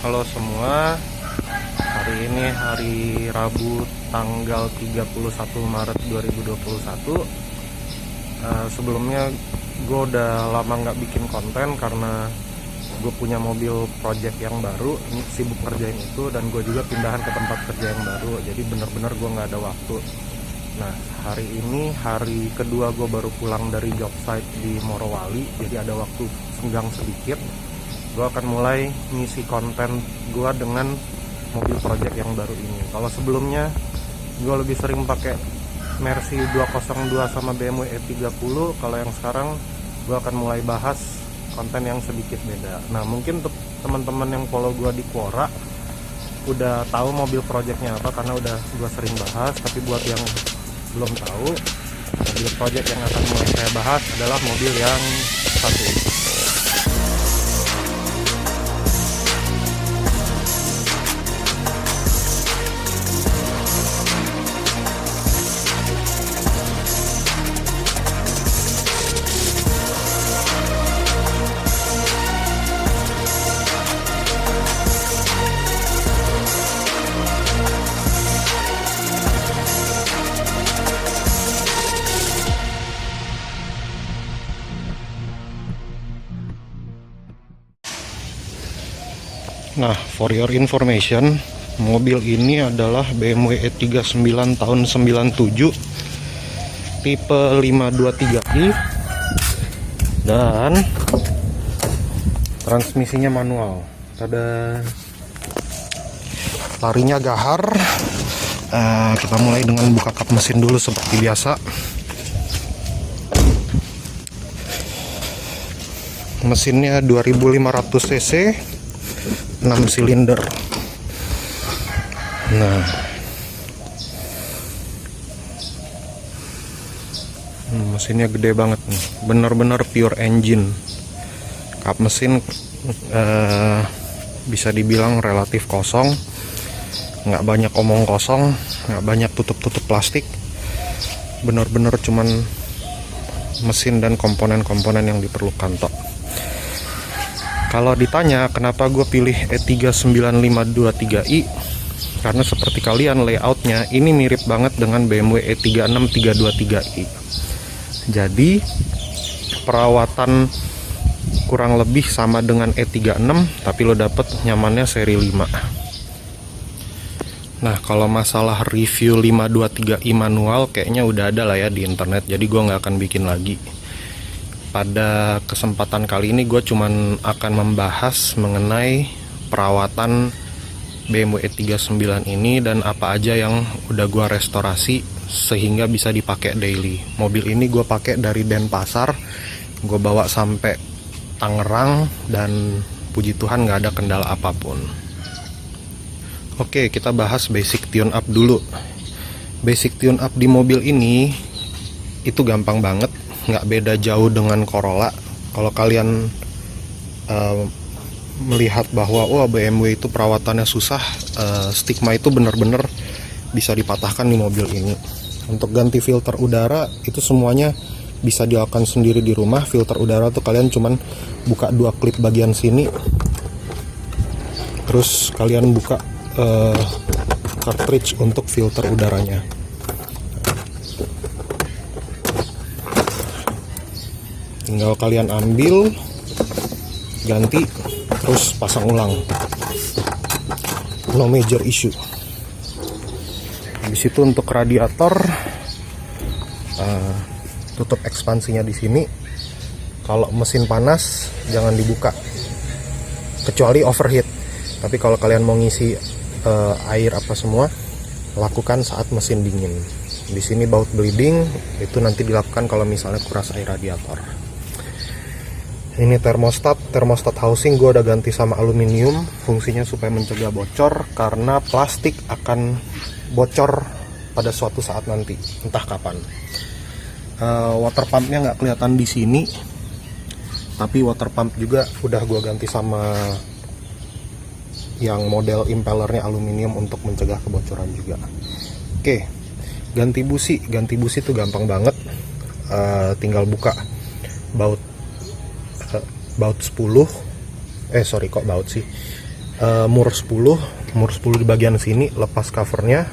Halo semua, hari ini hari Rabu tanggal 31 Maret 2021. Sebelumnya gue udah lama nggak bikin konten karena gue punya mobil project yang baru, ini sibuk kerjain itu, dan gue juga pindahan ke tempat kerja yang baru, jadi bener-bener gue nggak ada waktu. Nah, hari ini hari kedua gue baru pulang dari job site di Morowali, jadi ada waktu senggang sedikit. Gue akan mulai ngisi konten gue dengan mobil project yang baru ini. Kalau sebelumnya gue lebih sering pakai Mercy 202 sama BMW E30, kalau yang sekarang gue akan mulai bahas konten yang sedikit beda. Nah, mungkin untuk teman-teman yang follow gue di Quora udah tahu mobil projectnya apa karena udah gue sering bahas. Tapi buat yang belum tahu, mobil project yang akan mulai saya bahas adalah mobil yang satu ini. Nah, for your information, mobil ini adalah BMW E39 tahun 97 tipe 523i dan transmisinya manual. Ada larinya gahar. Kita mulai dengan buka kap mesin dulu seperti biasa. Mesinnya 2500 cc, 6 silinder. Nah, mesinnya gede banget nih, bener-bener pure engine. Kap mesin bisa dibilang relatif kosong, nggak banyak omong kosong, nggak banyak tutup-tutup plastik. Bener-bener cuman mesin dan komponen-komponen yang diperlukan tok. Kalau ditanya kenapa gue pilih E39523i, karena seperti kalian layoutnya ini mirip banget dengan BMW E36323i. Jadi perawatan kurang lebih sama dengan E36, tapi lo dapet nyamannya seri 5. Nah, kalau masalah review 523i manual kayaknya udah ada lah ya di internet, jadi gue nggak akan bikin lagi. Pada kesempatan kali ini gue cuman akan membahas mengenai perawatan BMW E39 ini dan apa aja yang udah gue restorasi sehingga bisa dipakai daily. Mobil ini gue pakai dari Denpasar, gue bawa sampai Tangerang dan puji Tuhan nggak ada kendala apapun. Oke, kita bahas basic tune up dulu. Basic tune up di mobil ini itu gampang banget, nggak beda jauh dengan Corolla. Kalau kalian melihat bahwa BMW itu perawatannya susah, stigma itu benar-benar bisa dipatahkan di mobil ini. Untuk ganti filter udara itu semuanya bisa dilakukan sendiri di rumah. Filter udara tuh kalian cuman buka 2 klip bagian sini, terus kalian buka cartridge untuk filter udaranya. Tinggal kalian ambil, ganti, terus pasang ulang. No major issue. Habis itu untuk radiator, tutup ekspansinya di sini. Kalau mesin panas jangan dibuka, kecuali overheat. Tapi kalau kalian mau ngisi air apa semua, lakukan saat mesin dingin. Di sini baut bleeding itu nanti dilakukan kalau misalnya kuras air radiator. Ini termostat housing gue udah ganti sama aluminium, fungsinya supaya mencegah bocor karena plastik akan bocor pada suatu saat nanti, entah kapan. Water pumpnya nggak kelihatan di sini, tapi water pump juga udah gue ganti sama yang model impellernya aluminium untuk mencegah kebocoran juga. Oke, ganti busi itu gampang banget, tinggal buka baut 10, baut mur 10 di bagian sini, lepas covernya,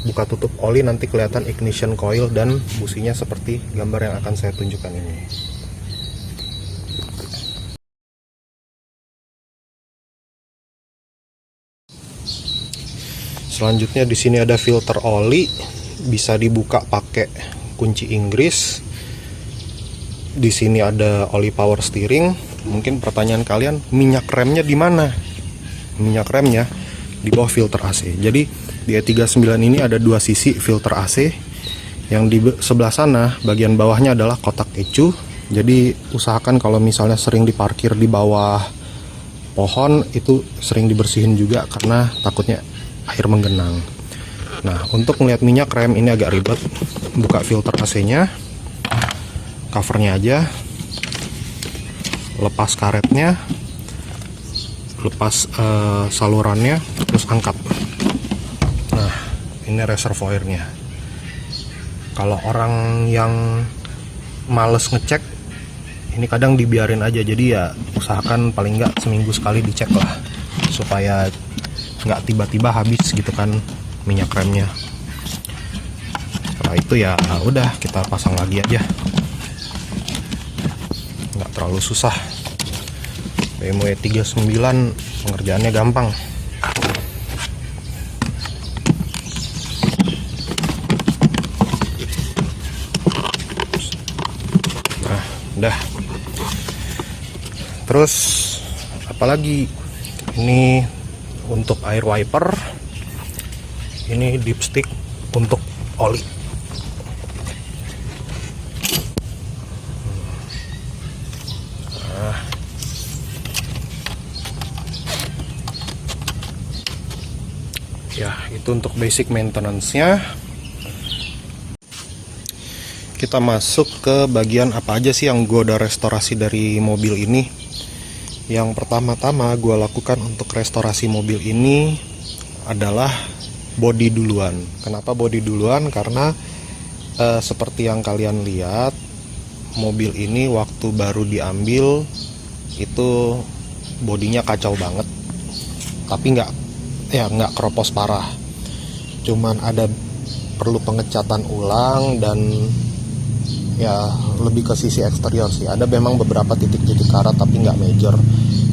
buka tutup oli, nanti kelihatan ignition coil dan businya seperti gambar yang akan saya tunjukkan ini. Selanjutnya di sini ada filter oli, bisa dibuka pakai kunci Inggris. Di sini ada oli power steering. Mungkin pertanyaan kalian, minyak remnya di mana? Minyak remnya di bawah filter AC. Jadi di E39 ini ada dua sisi filter AC. Yang di sebelah sana bagian bawahnya adalah kotak ECU. Jadi usahakan kalau misalnya sering diparkir di bawah pohon, itu sering dibersihin juga karena takutnya air menggenang. Nah, untuk melihat minyak rem ini agak ribet. Buka filter AC-nya, covernya aja, lepas karetnya, lepas salurannya, terus angkat. Nah, ini reservoirnya. Kalau orang yang males ngecek, ini kadang dibiarin aja. Jadi ya usahakan paling nggak seminggu sekali dicek lah, supaya nggak tiba-tiba habis gitu kan minyak remnya. Setelah itu ya udah kita pasang lagi aja, nggak terlalu susah. BMW 39 pengerjaannya gampang. Nah, udah. Terus apalagi ini untuk air wiper, ini dipstick untuk oli. Nah, ya itu untuk basic maintenance-nya. Kita masuk ke bagian apa aja sih yang gue udah restorasi dari mobil ini. Yang pertama-tama gue lakukan untuk restorasi mobil ini adalah body duluan. Kenapa body duluan? Karena seperti yang kalian lihat, mobil ini waktu baru diambil itu bodinya kacau banget. Tapi nggak keropos parah. Cuman ada perlu pengecatan ulang dan ya lebih ke sisi eksterior sih. Ada memang beberapa titik-titik karat tapi nggak major,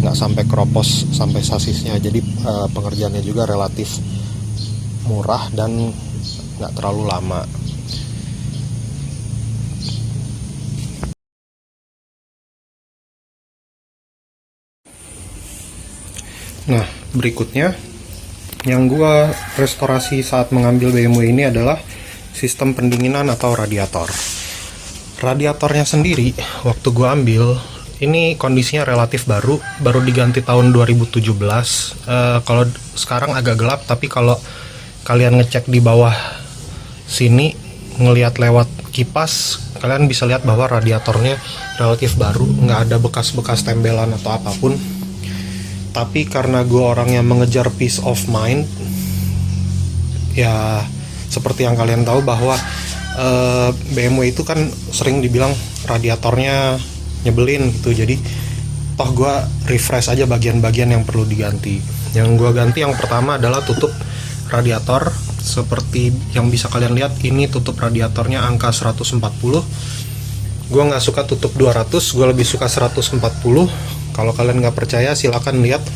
nggak sampai keropos sampai sasisnya. Jadi pengerjaannya juga relatif murah dan nggak terlalu lama. Nah, berikutnya yang gua restorasi saat mengambil BMW ini adalah sistem pendinginan atau radiator. Radiatornya sendiri waktu gue ambil ini kondisinya relatif baru diganti tahun 2017. Kalau sekarang agak gelap, tapi kalau kalian ngecek di bawah sini ngelihat lewat kipas, kalian bisa lihat bahwa radiatornya relatif baru, nggak ada bekas-bekas tembelan atau apapun. Tapi karena gue orang yang mengejar peace of mind, ya seperti yang kalian tahu bahwa BMW itu kan sering dibilang radiatornya nyebelin gitu. Jadi toh gue refresh aja bagian-bagian yang perlu diganti. Yang gue ganti yang pertama adalah tutup radiator. Seperti yang bisa kalian lihat, ini tutup radiatornya angka 140. Gue nggak suka tutup 200, gue lebih suka 140. Kalau kalian nggak percaya silahkan lihat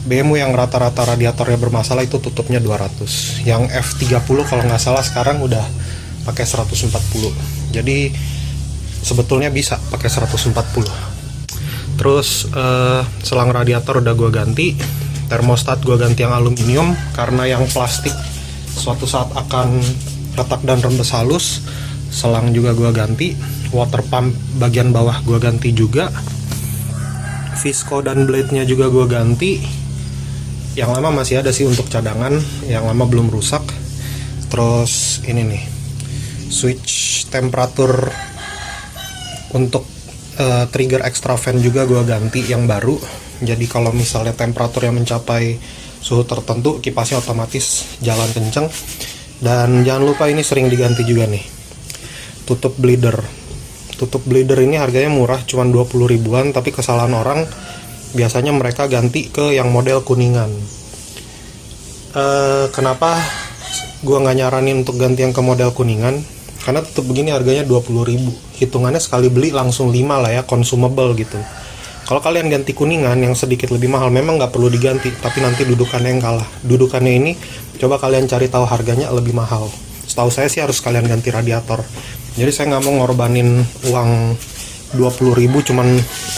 BMW yang rata-rata radiatornya bermasalah itu tutupnya 200. Yang F30 kalau nggak salah sekarang udah pakai 140. Jadi sebetulnya bisa pakai 140. Terus selang radiator udah gue ganti. Termostat gue ganti yang aluminium karena yang plastik suatu saat akan retak dan rembes halus. Selang juga gue ganti. Water pump bagian bawah gue ganti juga. Visco dan blade-nya juga gue ganti. Yang lama masih ada sih untuk cadangan, yang lama belum rusak. Terus ini nih, switch temperatur untuk trigger extra fan juga gue ganti yang baru. Jadi kalau misalnya temperatur yang mencapai suhu tertentu, kipasnya otomatis jalan kenceng. Dan jangan lupa ini sering diganti juga nih, tutup bleeder. Tutup bleeder ini harganya murah, cuma 20 ribuan, tapi kesalahan orang biasanya mereka ganti ke yang model kuningan. Kenapa gue nggak nyaranin untuk ganti yang ke model kuningan? Karena tetap begini harganya 20.000, hitungannya sekali beli langsung 5 lah ya, consumable gitu. Kalau kalian ganti kuningan yang sedikit lebih mahal, memang nggak perlu diganti, tapi nanti dudukannya yang kalah. Dudukannya ini coba kalian cari tahu harganya lebih mahal. Setahu saya sih harus kalian ganti radiator. Jadi saya nggak mau ngorbanin uang 20.000 cuman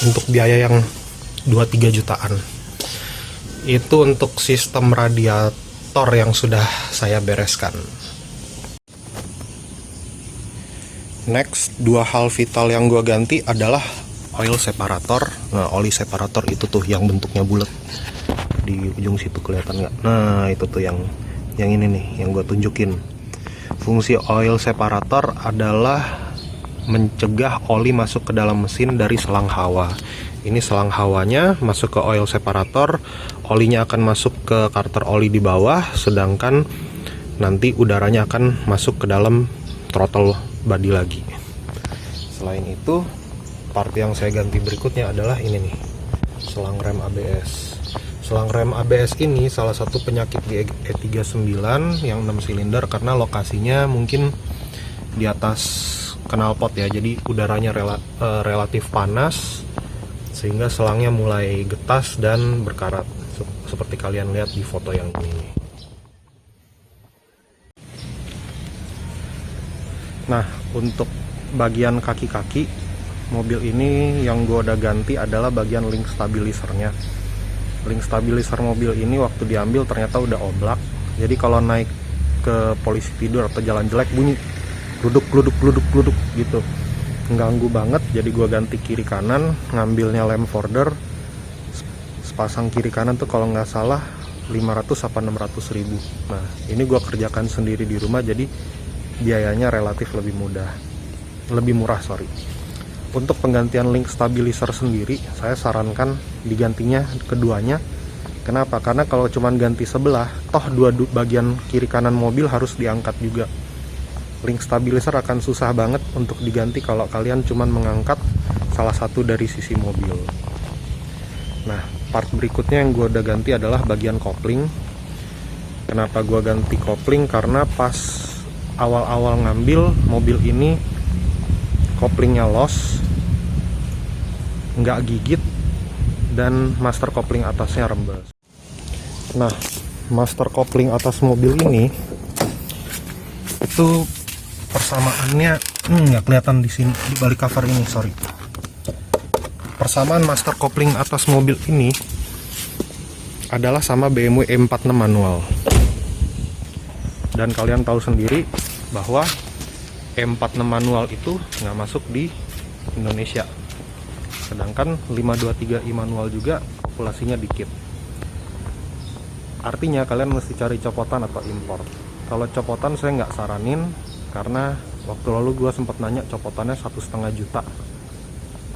untuk biaya yang 2-3 jutaan. Itu untuk sistem radiator yang sudah saya bereskan. Next, dua hal vital yang gue ganti adalah oil separator. Nah, oli separator itu tuh yang bentuknya bulat. Di ujung situ kelihatan nggak? Nah, itu tuh yang ini nih, yang gue tunjukin. Fungsi oil separator adalah mencegah oli masuk ke dalam mesin dari selang hawa. Ini selang hawanya masuk ke oil separator, olinya akan masuk ke karter oli di bawah, sedangkan nanti udaranya akan masuk ke dalam throttle body lagi. Selain itu, part yang saya ganti berikutnya adalah ini nih, selang rem ABS. Selang rem ABS ini salah satu penyakit di E39 yang 6 silinder karena lokasinya mungkin di atas knalpot ya, jadi udaranya relatif panas sehingga selangnya mulai getas dan berkarat seperti kalian lihat di foto yang ini. Nah, untuk bagian kaki-kaki mobil ini yang gue udah ganti adalah bagian link stabilisernya. Link stabiliser mobil ini waktu diambil ternyata udah oblak. Jadi kalau naik ke polisi tidur atau jalan jelek bunyi gluduk gitu, mengganggu banget. Jadi gue ganti kiri kanan, ngambilnya lamforder sepasang kiri kanan tuh kalau nggak salah 500 apa 600 ribu. Nah, ini gue kerjakan sendiri di rumah, jadi biayanya relatif lebih murah. Untuk penggantian link stabilizer sendiri, saya sarankan digantinya keduanya. Kenapa? Karena kalau cuman ganti sebelah, toh dua bagian kiri kanan mobil harus diangkat juga. Link stabilizer akan susah banget untuk diganti kalau kalian cuman mengangkat salah satu dari sisi mobil. Nah, part berikutnya yang gue udah ganti adalah bagian kopling. Kenapa gue ganti kopling? Karena pas awal-awal ngambil mobil ini koplingnya loss, nggak gigit, dan master kopling atasnya rembes. Nah, master kopling atas mobil ini itu persamaannya nggak kelihatan di sini, di balik cover ini, sorry. Persamaan master kopling atas mobil ini adalah sama BMW E46 manual. Dan kalian tahu sendiri bahwa E46 manual itu nggak masuk di Indonesia, sedangkan 523i manual juga populasinya dikit. Artinya kalian mesti cari copotan atau impor. Kalau copotan saya nggak saranin, karena waktu lalu gue sempat nanya copotannya 1,5 juta.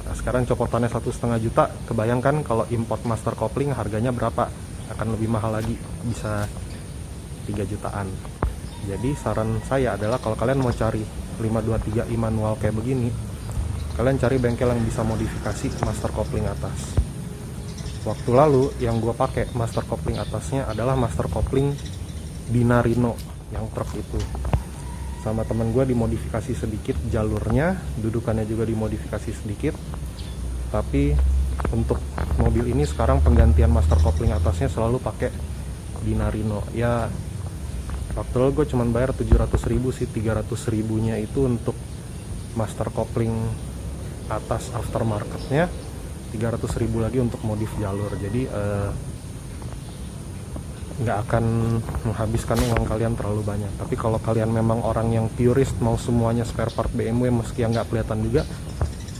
Nah, sekarang copotannya 1,5 juta, kebayangkan kalau import master kopling harganya berapa? Akan lebih mahal lagi, bisa 3 jutaan. Jadi saran saya adalah kalau kalian mau cari 523i manual kayak begini, kalian cari bengkel yang bisa modifikasi master kopling atas. Waktu lalu yang gue pakai master kopling atasnya adalah master kopling Dinarino yang truk itu. Sama temen gue dimodifikasi sedikit jalurnya, dudukannya juga dimodifikasi sedikit. Tapi untuk mobil ini sekarang penggantian master kopling atasnya selalu pakai Dinarino. Ya waktu lalu gue cuman bayar 700.000 sih, 300.000-nya itu untuk master kopling atas aftermarketnya, 300.000 lagi untuk modif jalur. Jadi nggak akan menghabiskan uang kalian terlalu banyak. Tapi kalau kalian memang orang yang purist, mau semuanya spare part BMW meski yang nggak kelihatan juga,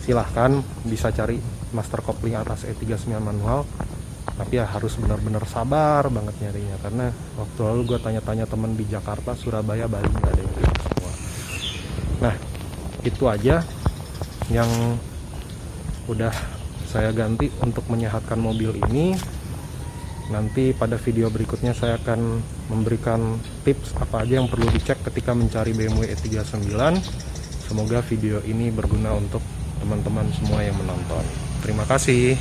silahkan bisa cari master kopling atas E39 manual. Tapi ya harus benar-benar sabar banget nyarinya, karena waktu lalu gue tanya-tanya temen di Jakarta, Surabaya, Bali, nggak ada yang gitu semua. Nah, itu aja yang udah saya ganti untuk menyehatkan mobil ini. Nanti pada video berikutnya saya akan memberikan tips apa aja yang perlu dicek ketika mencari BMW E39. Semoga video ini berguna untuk teman-teman semua yang menonton. Terima kasih.